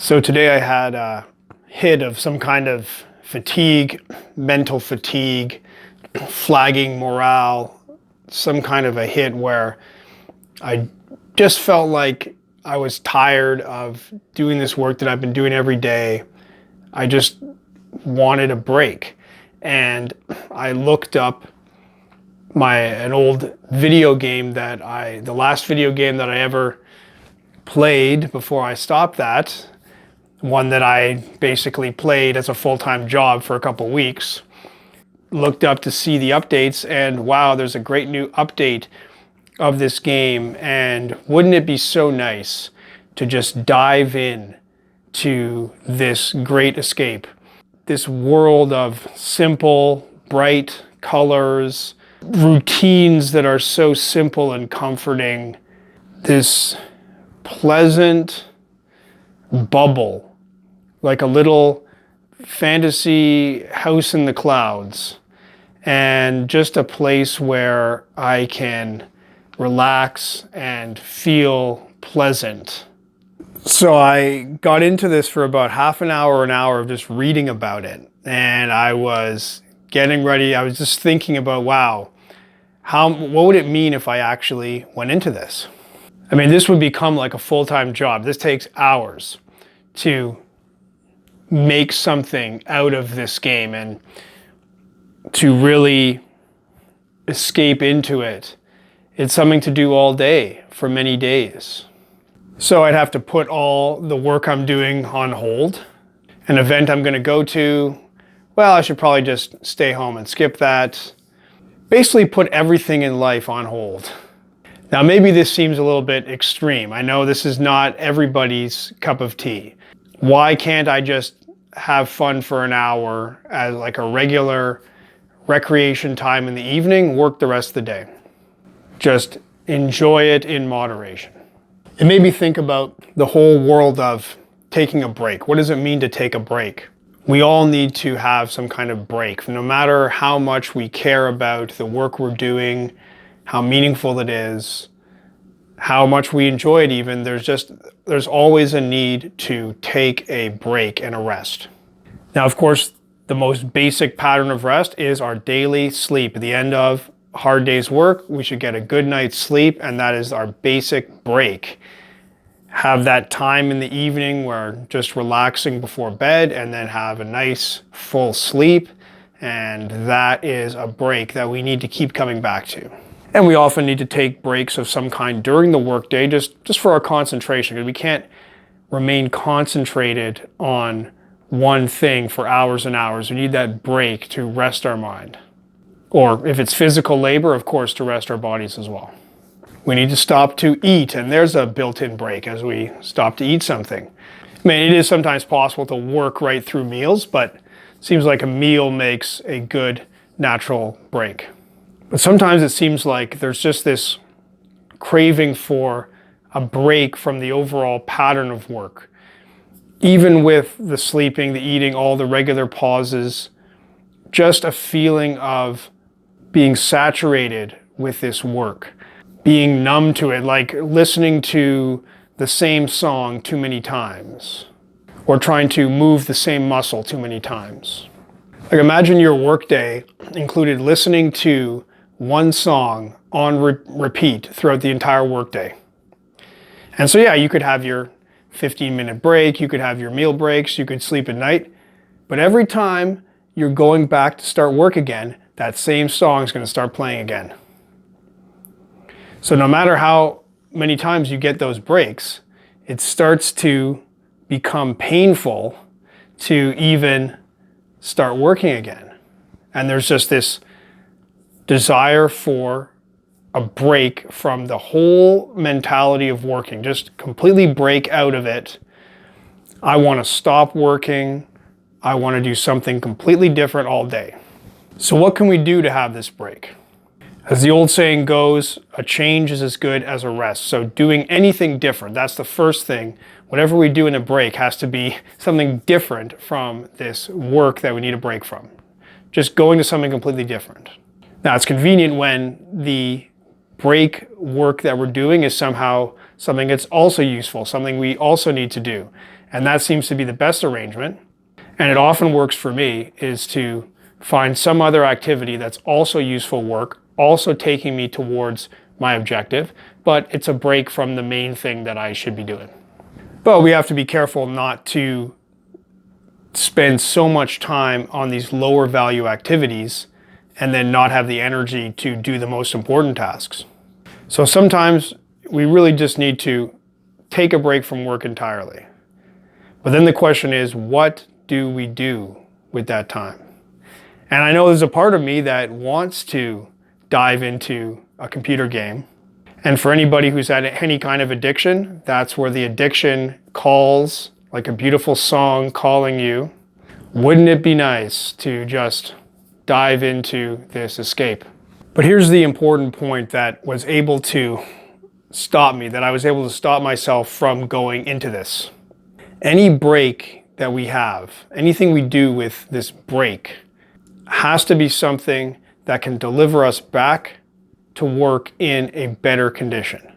So today I had a hit of some kind of fatigue, mental fatigue, flagging morale, some kind of a hit where I just felt like I was tired of doing this work that I've been doing every day. I just wanted a break. And I looked up an old video game the last video game that I ever played before I stopped that, one that I basically played as a full-time job for a couple weeks. Looked up to see the updates, and wow, there's a great new update of this game, and wouldn't it be so nice to just dive in to this great escape, this world of simple, bright colors, routines that are so simple and comforting, this pleasant bubble, like a little fantasy house in the clouds, and just a place where I can relax and feel pleasant. So I got into this for about half an hour of just reading about it, and I was getting ready. I was just thinking about, wow, what would it mean if I actually went into this? I mean, this would become like a full-time job. This takes hours to make something out of this game and to really escape into it. It's something to do all day for many days. So I'd have to put all the work I'm doing on hold. An event I'm going to go to, well, I should probably just stay home and skip that. Basically put everything in life on hold. Now, maybe this seems a little bit extreme. I know this is not everybody's cup of tea. Why can't I just have fun for an hour as like a regular recreation time in the evening, work the rest of the day? Just enjoy it in moderation. It made me think about the whole world of taking a break. What does it mean to take a break? We all need to have some kind of break. No matter how much we care about the work we're doing, how meaningful it is, how much we enjoy it even, there's always a need to take a break and a rest. Now, of course, the most basic pattern of rest is our daily sleep. At the end of a hard day's work, we should get a good night's sleep, and that is our basic break. Have that time in the evening where just relaxing before bed, and then have a nice full sleep, and that is a break that we need to keep coming back to. And we often need to take breaks of some kind during the workday, just for our concentration, because we can't remain concentrated on one thing for hours and hours. We need that break to rest our mind. Or if it's physical labor, of course, to rest our bodies as well. We need to stop to eat, and there's a built-in break as we stop to eat something. I mean, it is sometimes possible to work right through meals, but it seems like a meal makes a good natural break. But sometimes it seems like there's just this craving for a break from the overall pattern of work. Even with the sleeping, the eating, all the regular pauses, just a feeling of being saturated with this work, being numb to it, like listening to the same song too many times, or trying to move the same muscle too many times. Like, imagine your workday included listening to one song on repeat throughout the entire workday. And so yeah, you could have your 15-minute break, you could have your meal breaks, you could sleep at night, but every time you're going back to start work again, that same song is going to start playing again. So no matter how many times you get those breaks, it starts to become painful to even start working again. And there's just this desire for a break from the whole mentality of working, just completely break out of it. I want to stop working. I want to do something completely different all day. So what can we do to have this break? As the old saying goes, a change is as good as a rest. So doing anything different, that's the first thing. Whatever we do in a break has to be something different from this work that we need a break from. Just going to something completely different. Now, it's convenient when the break work that we're doing is somehow something that's also useful, something we also need to do. And that seems to be the best arrangement. And it often works for me is to find some other activity that's also useful work, also taking me towards my objective, but it's a break from the main thing that I should be doing. But we have to be careful not to spend so much time on these lower value activities and then not have the energy to do the most important tasks. So sometimes we really just need to take a break from work entirely. But then the question is, what do we do with that time? And I know there's a part of me that wants to dive into a computer game. And for anybody who's had any kind of addiction, that's where the addiction calls, like a beautiful song calling you. Wouldn't it be nice to just dive into this escape? But here's the important point that was able to stop me, that I was able to stop myself from going into this. Any break that we have, anything we do with this break, has to be something that can deliver us back to work in a better condition.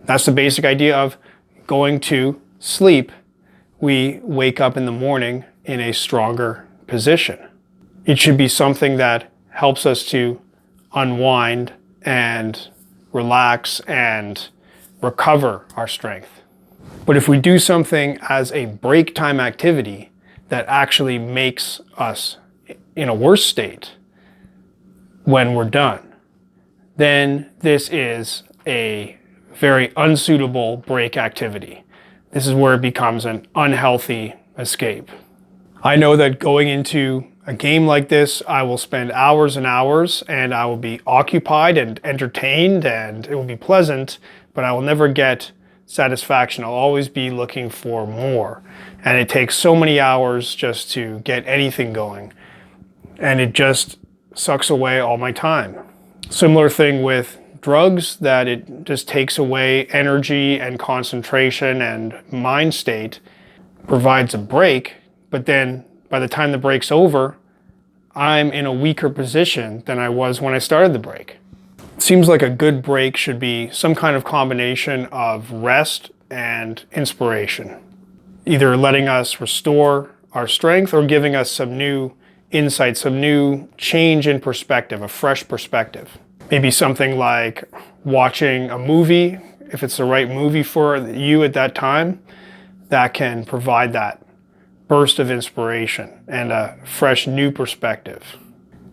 That's the basic idea of going to sleep. We wake up in the morning in a stronger position. It should be something that helps us to unwind and relax and recover our strength. But if we do something as a break time activity that actually makes us in a worse state when we're done, then this is a very unsuitable break activity. This is where it becomes an unhealthy escape. I know that going into a game like this, I will spend hours and hours and I will be occupied and entertained and it will be pleasant, but I will never get satisfaction. I'll always be looking for more. And it takes so many hours just to get anything going. And it just sucks away all my time. Similar thing with drugs, that it just takes away energy and concentration and mind state, provides a break, but then by the time the break's over, I'm in a weaker position than I was when I started the break. It seems like a good break should be some kind of combination of rest and inspiration, either letting us restore our strength or giving us some new insight, some new change in perspective, a fresh perspective. Maybe something like watching a movie, if it's the right movie for you at that time, that can provide that burst of inspiration and a fresh new perspective.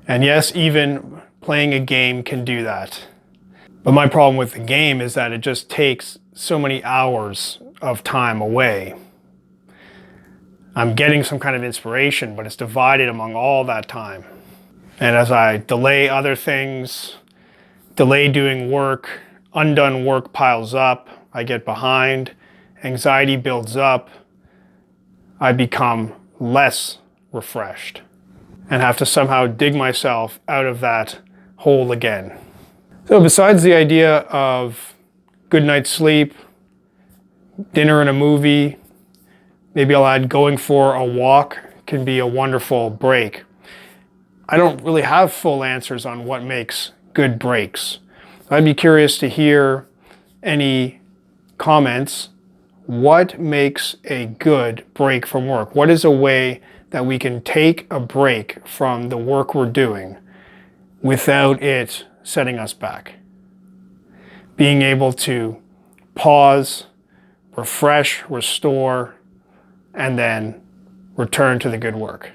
And yes, even playing a game can do that. But my problem with the game is that it just takes so many hours of time away. I'm getting some kind of inspiration, but it's divided among all that time. And as I delay other things, delay doing work, undone work piles up, I get behind, anxiety builds up, I become less refreshed and have to somehow dig myself out of that hole again. So besides the idea of good night's sleep, dinner and a movie, maybe I'll add going for a walk can be a wonderful break. I don't really have full answers on what makes good breaks. I'd be curious to hear any comments. What makes a good break from work? What is a way that we can take a break from the work we're doing without it setting us back? Being able to pause, refresh, restore, and then return to the good work.